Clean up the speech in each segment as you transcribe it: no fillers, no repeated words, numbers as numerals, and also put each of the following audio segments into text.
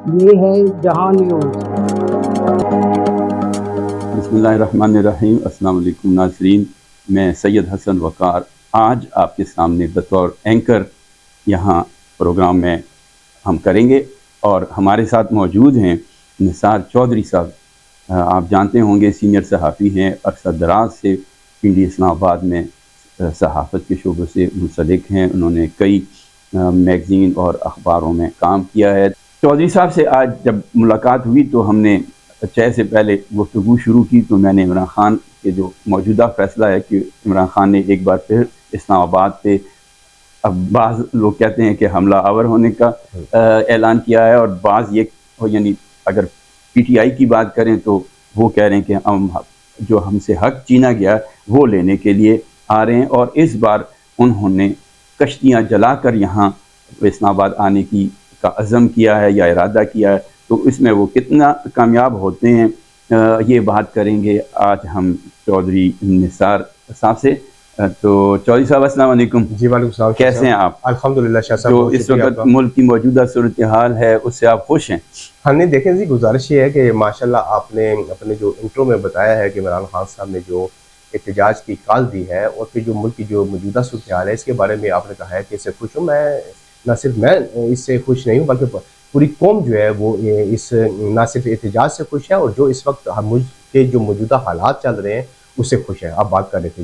یہ ہے جہاں نیوز۔ بسم اللہ الرحمن الرحیم۔ السلام علیکم ناظرین، میں سید حسن وقار آج آپ کے سامنے بطور اینکر یہاں پروگرام میں ہم کریں گے، اور ہمارے ساتھ موجود ہیں نثار چودھری صاحب۔ آپ جانتے ہوں گے سینئر صحافی ہیں، عرصہ دراز سے پنڈی اسلام آباد میں صحافت کے شعبے سے منسلک ہیں۔ انہوں نے کئی میگزین اور اخباروں میں کام کیا ہے۔ چودھری صاحب سے آج جب ملاقات ہوئی تو ہم نے چھ سے پہلے گفتگو شروع کی، تو میں نے عمران خان کے جو موجودہ فیصلہ ہے کہ عمران خان نے ایک بار پھر اسلام آباد پہ، اب بعض لوگ کہتے ہیں کہ حملہ آور ہونے کا اعلان کیا ہے، اور بعض یہ یعنی اگر پی ٹی آئی کی بات کریں تو وہ کہہ رہے ہیں کہ ہم سے حق چھینا گیا وہ لینے کے لیے آ رہے ہیں، اور اس بار انہوں نے کشتیاں جلا کر یہاں اسلام آباد آنے کا عزم کیا ہے یا ارادہ کیا ہے۔ تو اس میں وہ کتنا کامیاب ہوتے ہیں یہ بات کریں گے آج ہم چودھری نثار صاحب سے۔ تو چودھری صاحب السلام علیکم۔ جی وعلیکم السلام۔ کیسے ہیں آپ؟ الحمدللہ شاہ صاحب، جو اس وقت ملک کی موجودہ صورتحال ہے اس سے آپ خوش ہیں؟ ہاں نہیں، دیکھیں جی، گزارش یہ ہے کہ ماشاءاللہ آپ نے اپنے جو انٹرو میں بتایا ہے کہ عمران خان صاحب نے جو احتجاج کی کال دی ہے، اور پھر جو ملک کی جو موجودہ صورتحال ہے اس کے بارے میں آپ نے کہا ہے کہ اس سے خوش ہوں۔ میں نہ صرف میں اس سے خوش نہیں ہوں بلکہ پوری قوم جو ہے وہ اس نہ صرف احتجاج سے خوش ہے، اور جو اس وقت ملک کے جو موجودہ حالات چل رہے ہیں اس سے خوش ہے۔ آپ بات کر رہے تھے۔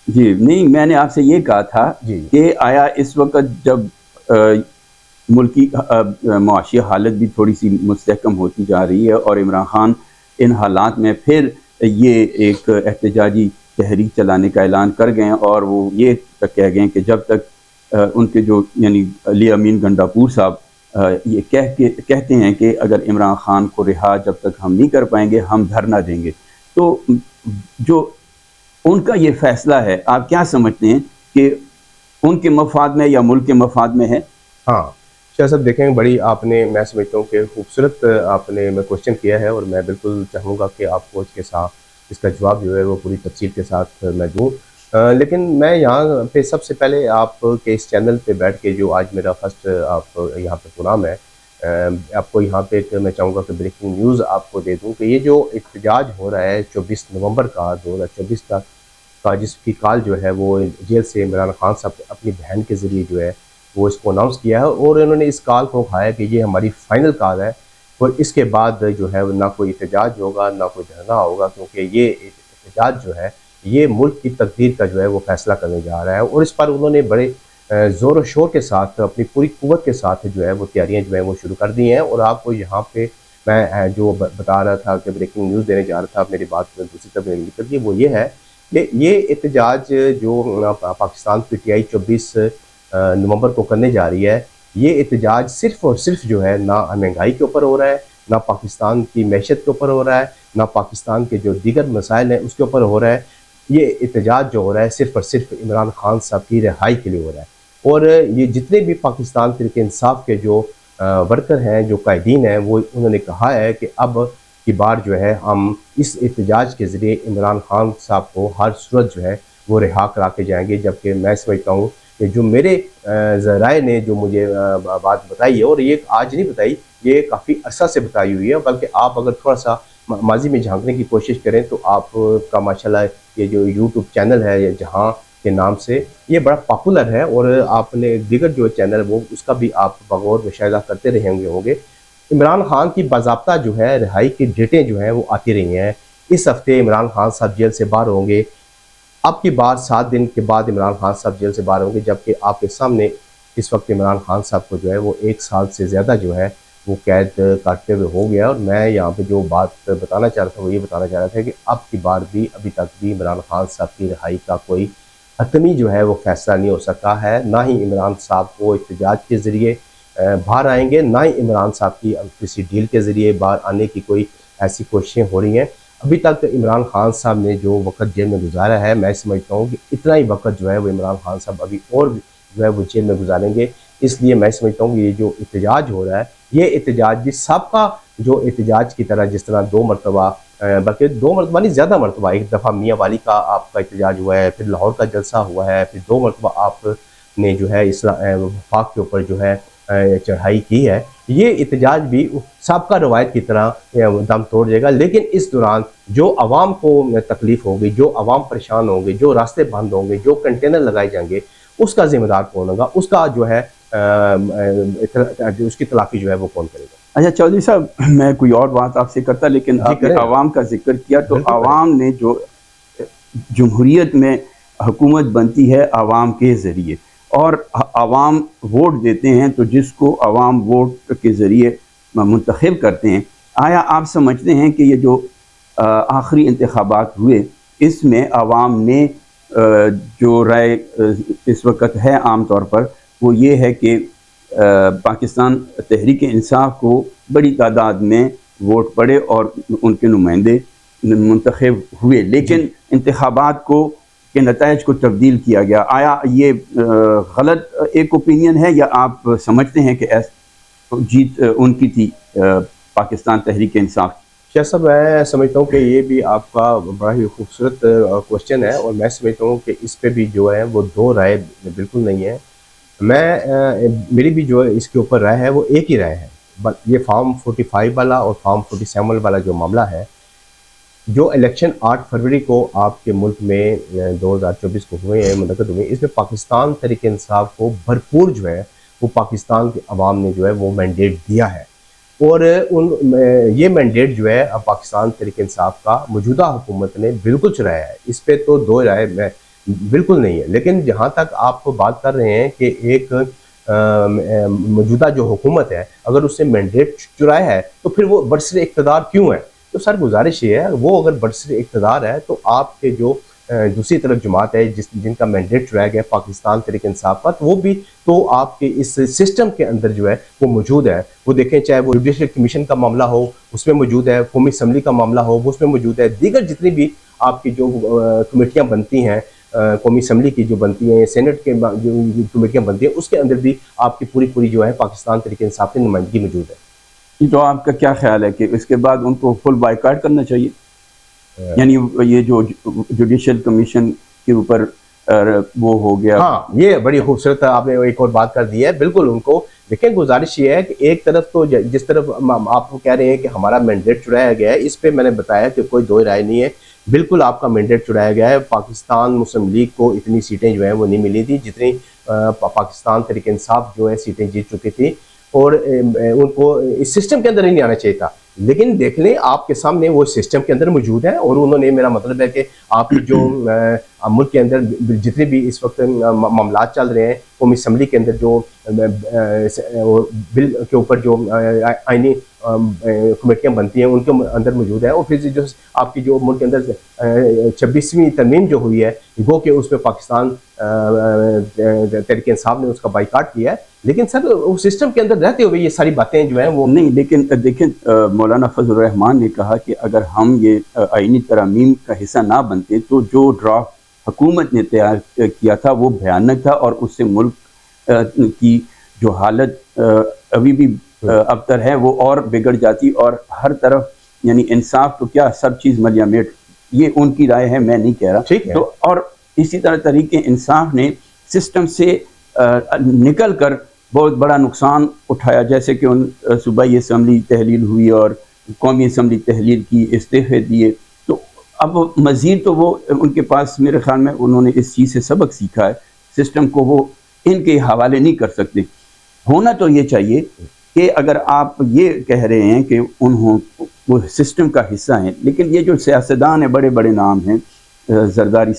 جی نہیں، میں نے آپ سے یہ کہا تھا کہ آیا اس وقت جب ملکی معاشی حالت بھی تھوڑی سی مستحکم ہوتی جا رہی ہے اور عمران خان ان حالات میں پھر یہ ایک احتجاجی تحریک چلانے کا اعلان کر گئے ہیں، اور وہ یہ تک کہہ گئے ہیں کہ جب تک ان کے جو یعنی علی امین گنڈاپور صاحب یہ کہتے ہیں کہ اگر عمران خان کو رہا جب تک ہم نہیں کر پائیں گے ہم دھرنا دیں گے، تو جو ان کا یہ فیصلہ ہے آپ کیا سمجھتے ہیں کہ ان کے مفاد میں یا ملک کے مفاد میں ہے؟ ہاں شاہ صاحب، دیکھیں بڑی آپ نے، میں سمجھتا ہوں کہ خوبصورت آپ نے میں کوشچن کیا ہے، اور میں بالکل چاہوں گا کہ آپ کو اس کے ساتھ اس کا جواب جو ہے وہ پوری تفصیل کے ساتھ میں دوں۔ لیکن میں یہاں پہ سب سے پہلے آپ کے اس چینل پہ بیٹھ کے جو آج میرا فرسٹ آپ یہاں پہ پروگرام ہے، آپ کو یہاں پہ میں چاہوں گا کہ بریکنگ نیوز آپ کو دے دوں کہ یہ جو احتجاج ہو رہا ہے 24 نومبر کا 2024 تک کا، جس کی کال جو ہے وہ جیل سے عمران خان صاحب اپنی بہن کے ذریعے جو ہے وہ اس کو اناؤنس کیا ہے، اور انہوں نے اس کال کو کہا ہے کہ یہ ہماری فائنل کال ہے، اور اس کے بعد جو ہے نہ کوئی احتجاج ہوگا نہ کوئی دھرنا ہوگا، کیونکہ یہ احتجاج جو ہے یہ ملک کی تقدیر کا جو ہے وہ فیصلہ کرنے جا رہا ہے، اور اس پر انہوں نے بڑے زور و شور کے ساتھ اپنی پوری قوت کے ساتھ جو ہے وہ تیاریاں جو ہیں وہ شروع کر دی ہیں۔ اور آپ کو یہاں پہ میں جو بتا رہا تھا کہ بریکنگ نیوز دینے جا رہا تھا، میری بات دوسری طرف نکل گئی، وہ یہ ہے کہ یہ احتجاج جو پاکستان پی ٹی آئی 24 نومبر کو کرنے جا رہی ہے، یہ احتجاج صرف اور صرف جو ہے نہ مہنگائی کے اوپر ہو رہا ہے، نہ پاکستان کی معیشت کے اوپر ہو رہا ہے، نہ پاکستان کے جو دیگر مسائل ہیں اس کے اوپر ہو رہا ہے۔ یہ احتجاج جو ہو رہا ہے صرف اور صرف عمران خان صاحب کی رہائی کے لیے ہو رہا ہے، اور یہ جتنے بھی پاکستان تحریک انصاف کے جو ورکر ہیں، جو قائدین ہیں، وہ انہوں نے کہا ہے کہ اب کی بار جو ہے ہم اس احتجاج کے ذریعے عمران خان صاحب کو ہر صورت جو ہے وہ رہا کرا کے جائیں گے۔ جبکہ میں سمجھتا ہوں کہ جو میرے ذرائع نے جو مجھے بات بتائی ہے، اور یہ آج نہیں بتائی، یہ کافی عرصہ سے بتائی ہوئی ہے، بلکہ آپ اگر تھوڑا سا ماضی میں جھانکنے کی کوشش کریں تو آپ کا ماشاءاللہ یہ جو یوٹیوب چینل ہے جہاں کے نام سے، یہ بڑا پاپولر ہے، اور آپ نے دیگر جو چینل وہ اس کا بھی آپ بغور مشاہدہ کرتے رہے ہوں گے۔ عمران خان کی باضابطہ جو ہے رہائی کی ڈیٹیں جو ہیں وہ آتی رہی ہیں۔ اس ہفتے عمران خان صاحب جیل سے باہر ہوں گے، اب کی بار 7 دن کے بعد عمران خان صاحب جیل سے باہر ہوں گے، جبکہ آپ کے سامنے اس وقت عمران خان صاحب کو جو ہے وہ 1 سال سے زیادہ جو ہے وہ قید کاٹتے ہوئے ہو گیا۔ اور میں یہاں پہ جو بات بتانا چاہ رہا تھا وہ یہ بتانا چاہ رہا تھا کہ اب کی بار بھی ابھی تک بھی عمران خان صاحب کی رہائی کا کوئی حتمی جو ہے وہ فیصلہ نہیں ہو سکا ہے، نہ ہی عمران صاحب کو احتجاج کے ذریعے باہر آئیں گے، نہ ہی عمران صاحب کی کسی ڈیل کے ذریعے باہر آنے کی کوئی ایسی کوششیں ہو رہی ہیں۔ ابھی تک عمران خان صاحب نے جو وقت جیل میں گزارا ہے، میں سمجھتا ہوں کہ اتنا ہی وقت جو ہے وہ عمران خان صاحب ابھی اور جو ہے وہ جیل میں گزاریں گے۔ اس لیے میں سمجھتا ہوں کہ یہ جو احتجاج ہو رہا ہے، یہ احتجاج بھی سابقہ جو احتجاج کی طرح، جس طرح 2 مرتبہ بلکہ 2 مرتبہ نہیں زیادہ مرتبہ، ایک دفعہ میاں والی کا آپ کا احتجاج ہوا ہے، پھر لاہور کا جلسہ ہوا ہے، پھر 2 مرتبہ آپ نے جو ہے وفاق کے اوپر جو ہے چڑھائی کی ہے، یہ احتجاج بھی سابقہ روایت کی طرح دم توڑ جائے گا، لیکن اس دوران جو عوام کو تکلیف ہوگی، جو عوام پریشان ہوں گے، جو راستے بند ہوں گے، جو کنٹینر لگائے جائیں گے، اس کا ذمہ دار کون ہوگا، اس کا جو ہے اس کی تلافی جو ہے وہ کون کرے گا؟ اچھا چودھری صاحب، میں کوئی اور بات آپ سے کرتا، لیکن آپ نے عوام کا ذکر کیا، تو عوام نے جو جمہوریت میں حکومت بنتی ہے عوام کے ذریعے، اور عوام ووٹ دیتے ہیں، تو جس کو عوام ووٹ کے ذریعے منتخب کرتے ہیں، آیا آپ سمجھتے ہیں کہ یہ جو آخری انتخابات ہوئے اس میں عوام نے جو رائے اس وقت ہے عام طور پر وہ یہ ہے کہ پاکستان تحریک انصاف کو بڑی تعداد میں ووٹ پڑے اور ان کے نمائندے منتخب ہوئے، لیکن انتخابات کے نتائج کو تبدیل کیا گیا؟ آیا یہ غلط ایک اوپینین ہے، یا آپ سمجھتے ہیں کہ جیت ان کی تھی پاکستان تحریک انصاف؟ شاہ صاحب، میں سمجھتا ہوں کہ یہ بھی آپ کا بڑا ہی خوبصورت کوشچن ہے، اور میں سمجھتا ہوں کہ اس پہ بھی جو ہے وہ دو رائے بالکل نہیں ہے۔ میری بھی جو اس کے اوپر رائے ہے وہ ایک ہی رائے ہے۔ یہ فارم 45 والا اور فارم 47 والا جو معاملہ ہے، جو الیکشن 8 فروری کو آپ کے ملک میں 2024 کو ہوئے ہیں، منعقد ہوئے، اس میں پاکستان تحریک انصاف کو بھرپور جو ہے وہ پاکستان کے عوام نے جو ہے وہ مینڈیٹ دیا ہے، اور یہ مینڈیٹ جو ہے پاکستان تحریک انصاف کا موجودہ حکومت نے بالکل چرایا ہے، اس پہ تو دو رائے میں بالکل نہیں ہے۔ لیکن جہاں تک آپ کو بات کر رہے ہیں کہ ایک موجودہ جو حکومت ہے اگر اس نے مینڈیٹ چرایا ہے تو پھر وہ برسر اقتدار کیوں ہے؟ تو سر گزارش یہ ہے، وہ اگر برسر اقتدار ہے تو آپ کے جو دوسری طرف جماعت ہے جن کا مینڈیٹ چرایا گیا پاکستان تحریک انصاف کا، وہ بھی تو آپ کے اس سسٹم کے اندر جو ہے وہ موجود ہے۔ وہ دیکھیں، چاہے وہ جوڈیشل کمیشن کا معاملہ ہو اس میں موجود ہے، قومی اسمبلی کا معاملہ ہو وہ اس میں موجود ہے، دیگر جتنی بھی آپ کی جو کمیٹیاں بنتی ہیں، قومی اسمبلی کی جو بنتی ہیں، سینٹ کے جو کمیٹیاں بنتی ہیں، اس کے اندر بھی آپ کی پوری جو ہے پاکستان تحریک انصاف کی نمائندگی موجود ہے۔ تو آپ کا کیا خیال ہے کہ اس کے بعد ان کو فل بائیکاٹ کرنا چاہیے؟ یعنی یہ جو جوڈیشل کمیشن کے اوپر وہ ہو گیا۔ ہاں، یہ بڑی خوبصورت آپ نے ایک اور بات کر دی ہے۔ بالکل ان کو دیکھیں، گزارش یہ ہے کہ ایک طرف تو جس طرف آپ کو کہہ رہے ہیں کہ ہمارا مینڈیٹ چڑھایا گیا ہے، اس پہ میں نے بتایا کہ کوئی دو رائے نہیں ہے، بالکل آپ کا مینڈیٹ چڑھایا گیا ہے۔ پاکستان مسلم لیگ کو اتنی سیٹیں جو ہیں وہ نہیں ملی تھی جتنی پاکستان تحریک انصاف جو ہے سیٹیں جیت چکی تھی، اور ان کو اس سسٹم کے اندر ہی نہیں آنا چاہیے تھا۔ لیکن دیکھ لیں، آپ کے سامنے وہ سسٹم کے اندر موجود ہے، اور انہوں نے، میرا مطلب ہے کہ آپ کی جو ملک کے اندر جتنے بھی اس وقت معاملات چل رہے ہیں، قومی اسمبلی کے اندر جو بل کے اوپر جو آئینی کمیٹیاں بنتی ہیں ان کے اندر موجود ہے، اور پھر جو آپ کی جو ملک کے اندر 26ویں ترمیم جو ہوئی ہے، گو کہ اس میں پاکستان تحریک انصاف نے اس کا بائیکاٹ کیا ہے۔ لیکن سر اس سسٹم کے اندر رہتے ہوئے یہ ساری باتیں جو ہیں وہ نہیں، لیکن دیکھیں مولانا فضل الرحمان نے کہا کہ اگر ہم یہ آئینی ترامیم کا حصہ نہ بنتے تو جو ڈرافٹ حکومت نے تیار کیا تھا وہ بھیانک تھا، اور اس سے ملک کی جو حالت ابھی بھی ابتر ہے وہ اور بگڑ جاتی، اور ہر طرف یعنی انصاف تو کیا سب چیز ملیا میٹ۔ یہ ان کی رائے ہے، میں نہیں کہہ رہا۔ ٹھیک ہے۔ تو اور اسی طرح تحریک انصاف نے سسٹم سے نکل کر بہت بڑا نقصان اٹھایا، جیسے کہ ان صوبائی اسمبلی تحلیل ہوئی اور قومی اسمبلی تحلیل کی، استعفے دیے، تو اب مزید تو وہ ان کے پاس میرے خیال میں انہوں نے اس چیز سے سبق سیکھا ہے، سسٹم کو وہ ان کے حوالے نہیں کر سکتے۔ ہونا تو یہ چاہیے کہ اگر آپ یہ کہہ رہے ہیں کہ وہ سسٹم کا حصہ ہیں، لیکن یہ جو سیاستدان ہیں، بڑے بڑے نام ہیں، زرداری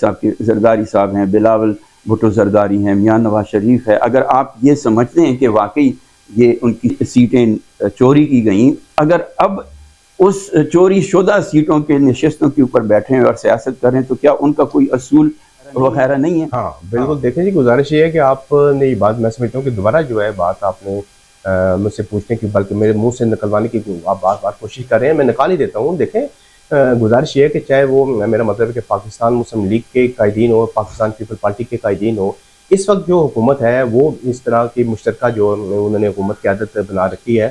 صاحب ہیں، بلاول بھٹو زرداری ہیں، میاں نواز شریف ہے، اگر آپ یہ سمجھتے ہیں کہ واقعی یہ ان کی سیٹیں چوری کی گئیں، اگر اب اس چوری شدہ سیٹوں کے نشستوں کے اوپر بیٹھیں اور سیاست کریں تو کیا ان کا کوئی اصول وغیرہ نہیں ہے؟ ہاں بالکل۔ دیکھیں جی، گزارش یہ ہے کہ آپ نے یہ بات، میں سمجھتا ہوں کہ دوبارہ جو ہے بات آپ نے مجھ سے پوچھنے کی، بلکہ میرے منہ سے نکلوانے کی آپ بار کوشش کر رہے ہیں، میں نکال ہی دیتا ہوں۔ دیکھیں، گزارش یہ ہے کہ چاہے وہ، میرا مطلب ہے کہ پاکستان مسلم لیگ کے قائدین ہو، پاکستان پیپل پارٹی کے قائدین ہو، اس وقت جو حکومت ہے وہ اس طرح کی مشترکہ جو انہوں نے حکومت کی عادت بنا رکھی ہے،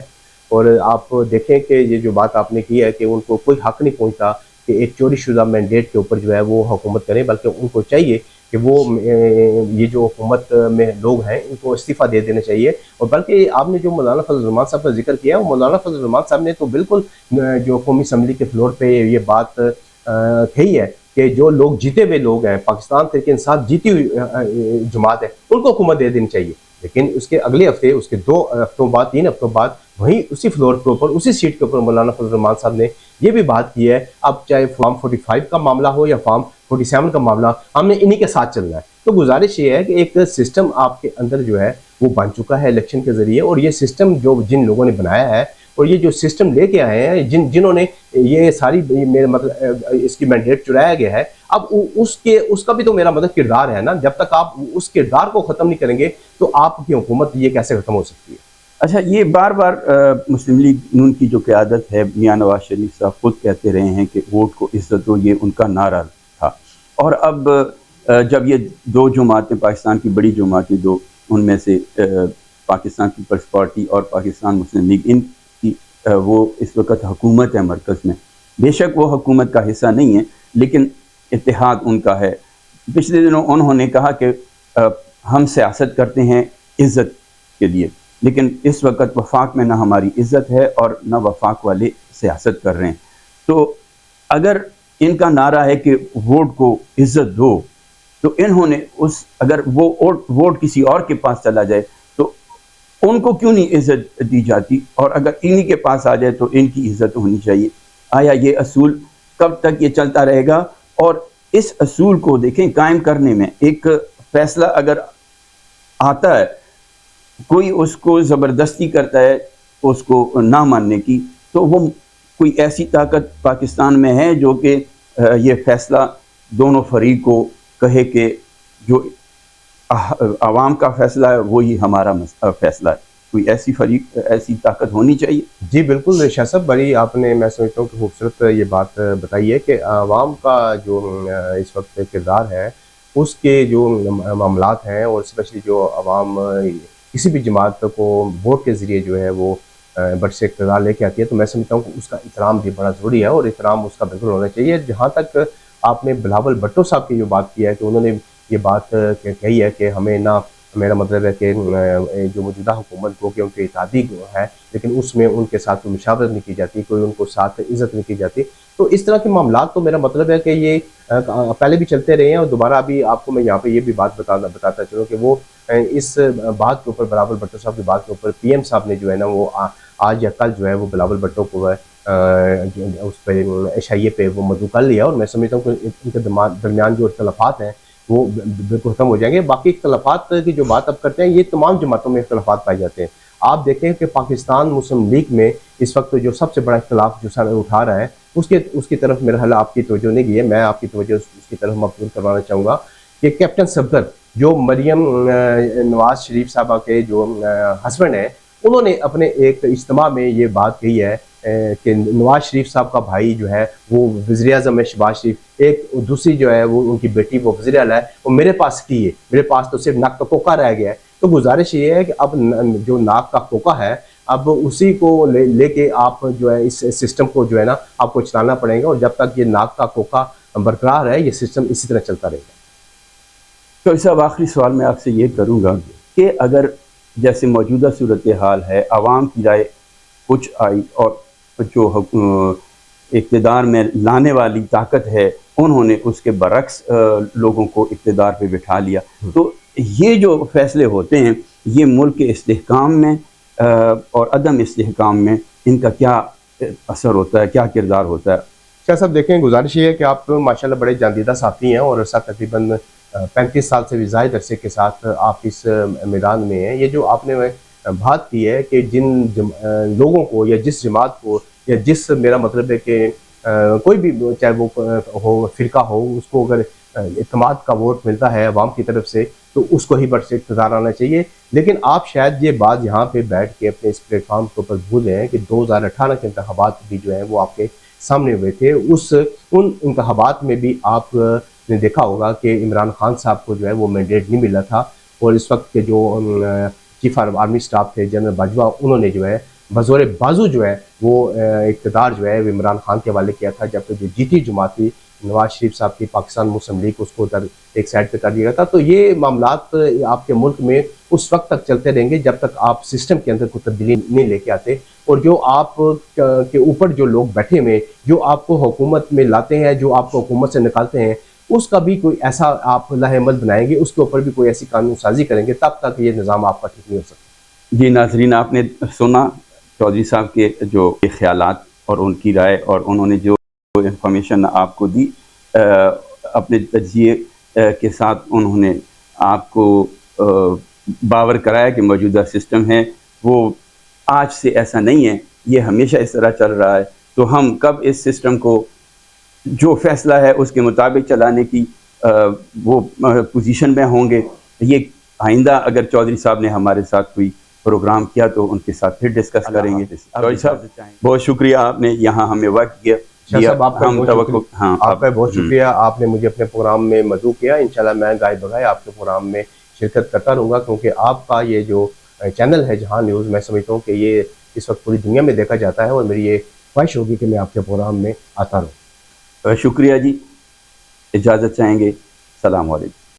اور آپ دیکھیں کہ یہ جو بات آپ نے کی ہے کہ ان کو کوئی حق نہیں پہنچتا کہ ایک چوری شدہ مینڈیٹ کے اوپر جو ہے وہ حکومت کریں، بلکہ ان کو چاہیے کہ وہ یہ جو حکومت میں لوگ ہیں ان کو استعفیٰ دے دینا چاہیے. اور بلکہ آپ نے جو مولانا فضل الرحمان صاحب کا ذکر کیا، وہ مولانا فضل الرحمان صاحب نے تو بالکل جو قومی اسمبلی کے فلور پہ یہ بات کہی ہے کہ جو لوگ جیتے ہوئے لوگ ہیں، پاکستان تحریک انصاف جیتی ہوئی جماعت ہے، ان کو حکومت دے دینی چاہیے. لیکن اس کے اگلے ہفتے، اس کے 2 ہفتوں بعد، 3 ہفتوں بعد، وہیں اسی فلور کے اوپر، اسی سیٹ کے اوپر مولانا فضل الرحمان صاحب نے یہ بھی بات کی ہے، اب چاہے فارم 45 کا معاملہ ہو یا فارم 47 کا معاملہ، ہم نے انہی کے ساتھ چلنا ہے. تو گزارش یہ ہے کہ ایک سسٹم آپ کے اندر جو ہے وہ بن چکا ہے الیکشن کے ذریعے، اور یہ سسٹم جو جن لوگوں نے بنایا ہے اور یہ جو سسٹم لے کے آئے ہیں، جنہوں نے یہ ساری میرے مطلب اس کی مینڈیٹ چرایا گیا ہے، اب اس کا بھی تو میرا مطلب کردار ہے نا. جب تک آپ اس کردار کو ختم نہیں کریں گے تو آپ کی حکومت یہ کیسے ختم ہو سکتی ہے؟ اچھا، یہ بار بار مسلم لیگ نون کی جو قیادت ہے، میاں نواز شریف صاحب خود کہتے رہے ہیں کہ ووٹ کو عزت دو، یہ ان کا نعرہ تھا. اور اب جب یہ 2 جماعتیں، پاکستان کی بڑی جماعتیں 2، ان میں سے پاکستان پیپلز پارٹی اور پاکستان مسلم لیگ، ان کی وہ اس وقت حکومت ہے مرکز میں. بے شک وہ حکومت کا حصہ نہیں ہے، لیکن اتحاد ان کا ہے. پچھلے دنوں انہوں نے کہا کہ ہم سیاست کرتے ہیں عزت کے لیے، لیکن اس وقت وفاق میں نہ ہماری عزت ہے اور نہ وفاق والے سیاست کر رہے ہیں. تو اگر ان کا نعرہ ہے کہ ووٹ کو عزت دو، تو انہوں نے اگر وہ ووٹ کسی اور کے پاس چلا جائے تو ان کو کیوں نہیں عزت دی جاتی، اور اگر انہی کے پاس آ جائے تو ان کی عزت ہونی چاہیے. آیا یہ اصول کب تک یہ چلتا رہے گا؟ اور اس اصول کو دیکھیں، قائم کرنے میں ایک فیصلہ اگر آتا ہے، کوئی اس کو زبردستی کرتا ہے اس کو نہ ماننے کی، تو وہ کوئی ایسی طاقت پاکستان میں ہے جو کہ یہ فیصلہ دونوں فریق کو کہے کہ جو عوام کا فیصلہ ہے وہی ہمارا فیصلہ ہے. کوئی ایسی طاقت ہونی چاہیے. جی بالکل شاہ صاحب، بڑی آپ نے، میں سمجھتا ہوں کہ خوبصورت یہ بات بتائی ہے کہ عوام کا جو اس وقت کردار ہے، اس کے جو معاملات ہیں، اور اسپیشلی جو عوام کسی بھی جماعت کو ووٹ کے ذریعے جو ہے وہ برسر اقتدار لے کے آتی ہے، تو میں سمجھتا ہوں کہ اس کا احترام بھی بڑا ضروری ہے، اور احترام اس کا بالکل ہونا چاہیے. جہاں تک آپ نے بلاول بھٹو صاحب کی جو بات کی ہے کہ انہوں نے یہ بات کہی ہے کہ ہمیں نہ، میرا مطلب ہے کہ جو موجودہ حکومت کو کہ ان کے اتحادی ہے، لیکن اس میں ان کے ساتھ کوئی مشاورت نہیں کی جاتی، کوئی ان کو ساتھ عزت نہیں کی جاتی. تو اس طرح کے معاملات تو میرا مطلب ہے کہ یہ پہلے بھی چلتے رہے ہیں، اور دوبارہ ابھی آپ کو میں یہاں پہ یہ بھی بات بتاتا چلوں کہ وہ اس بات کے اوپر، بلاول بھٹو صاحب کی بات کے اوپر پی ایم صاحب نے جو ہے نا وہ آج یا کل جو ہے وہ بلاول بھٹو کو اس پہ عشائیے پہ وہ مدعو کر لیا، اور میں سمجھتا ہوں کہ ان کے درمیان جو اختلافات ہیں وہ بالکل ختم ہو جائیں گے. باقی اختلافات کی جو بات اب کرتے ہیں، یہ تمام جماعتوں میں اختلافات پائے جاتے ہیں. آپ دیکھیں کہ پاکستان مسلم لیگ میں اس وقت جو سب سے بڑا اختلاف جو سر اٹھا رہا ہے، اس کی طرف میرا خیال آپ کی توجہ نہیں گئی ہے. میں آپ کی توجہ اس کی طرف مبذول کروانا چاہوں گا کہ کیپٹن صفدر، جو مریم نواز شریف صاحبہ کے جو ہسبینڈ ہیں، انہوں نے اپنے ایک اجتماع میں یہ بات کہی ہے کہ نواز شریف صاحب کا بھائی جو ہے وہ وزیر اعظم ہے، شہباز شریف، ایک دوسری جو ہے وہ ان کی بیٹی وہ وزیر اعلیٰ ہے، وہ میرے پاس کی ہے، میرے پاس تو صرف ناک کا کوکا رہ گیا ہے. تو گزارش یہ ہے کہ اب جو ناک کا کوکا ہے، اب اسی کو لے کے آپ جو ہے اس سسٹم کو جو ہے نا آپ کو چلانا پڑے گا، اور جب تک یہ ناک کا کوکا برقرار ہے، یہ سسٹم اسی طرح چلتا رہے گا. تو صاحب، آخری سوال میں آپ سے یہ کروں گا کہ اگر جیسے موجودہ صورتحال ہے، عوام کی رائے کچھ آئی اور جو اقتدار میں لانے والی طاقت ہے انہوں نے اس کے برعکس لوگوں کو اقتدار پہ بٹھا لیا، تو یہ جو فیصلے ہوتے ہیں یہ ملک کے استحکام میں اور عدم استحکام میں ان کا کیا اثر ہوتا ہے، کیا کردار ہوتا ہے؟ شاہ صاحب دیکھیں، گزارش یہ ہے کہ آپ ماشاءاللہ بڑے جاندیدہ صحافی ہیں، اور عرصہ تقریباً 35 سال سے بھی زائد عرصے کے ساتھ آپ اس میدان میں ہیں. یہ جو آپ نے بات کی ہے کہ جن لوگوں کو یا جس جماعت کو یا جس، میرا مطلب ہے کہ کوئی بھی چاہے وہ ہو، فرقہ ہو، اس کو اگر اعتماد کا ووٹ ملتا ہے عوام کی طرف سے تو اس کو ہی برسر اقتدار آنا چاہیے. لیکن آپ شاید یہ بات یہاں پہ بیٹھ کے اپنے اس پلیٹ فارم کے اوپر بھول ہیں کہ 2018 کے انتخابات بھی جو ہیں وہ آپ کے سامنے ہوئے تھے. ان انتخابات میں بھی آپ نے دیکھا ہوگا کہ عمران خان صاحب کو جو ہے وہ مینڈیٹ نہیں ملا تھا، اور اس وقت کے جو چیف آرمی سٹاف تھے جنرل باجوہ، انہوں نے جو ہے بزور بازو جو ہے وہ اقتدار جو ہے وہ عمران خان کے حوالے کیا تھا، جبکہ جو جیتی جماعت تھی نواز شریف صاحب کی پاکستان مسلم لیگ اس کو ایک سائڈ پہ کر دیا تھا. تو یہ معاملات آپ کے ملک میں اس وقت تک چلتے رہیں گے جب تک آپ سسٹم کے اندر کوئی تبدیلی نہیں لے کے آتے. اور جو آپ کے اوپر جو لوگ بیٹھے ہوئے جو آپ کو حکومت میں لاتے ہیں, جو آپ کو حکومت سے نکالتے ہیں, اس کا بھی کوئی ایسا آپ لاہ عمل بنائیں گے, اس کے اوپر بھی کوئی ایسی قانون سازی کریں گے, تب تک یہ نظام آپ کا ٹھیک نہیں ہو سکتا. جی ناظرین, آپ نے سنا چودھری صاحب کے جو خیالات اور ان کی رائے, اور انہوں نے جو انفارمیشن آپ کو دی اپنے تجزیے کے ساتھ, انہوں نے آپ کو باور کرایا کہ موجودہ سسٹم ہے وہ آج سے ایسا نہیں ہے, یہ ہمیشہ اس طرح چل رہا ہے. تو ہم کب اس سسٹم کو جو فیصلہ ہے اس کے مطابق چلانے کی وہ پوزیشن میں ہوں گے, یہ آئندہ اگر چودھری صاحب نے ہمارے ساتھ کوئی پروگرام کیا تو ان کے ساتھ پھر ڈسکس کریں گے. چودھری صاحب بہت شکریہ, آپ نے یہاں ہمیں وقت کیا. آپ کا بہت شکریہ, آپ نے مجھے اپنے پروگرام میں مدعو کیا. انشاءاللہ میں گائے بغائے آپ کے پروگرام میں شرکت کرتا رہوں گا, کیونکہ آپ کا یہ جو چینل ہے جہاں نیوز, میں سمجھتا ہوں کہ یہ اس وقت پوری دنیا میں دیکھا جاتا ہے, اور میری یہ خواہش ہوگی کہ میں آپ کے پروگرام میں آتا رہوں. شکریہ جی, اجازت چاہیں گے. السلام علیکم.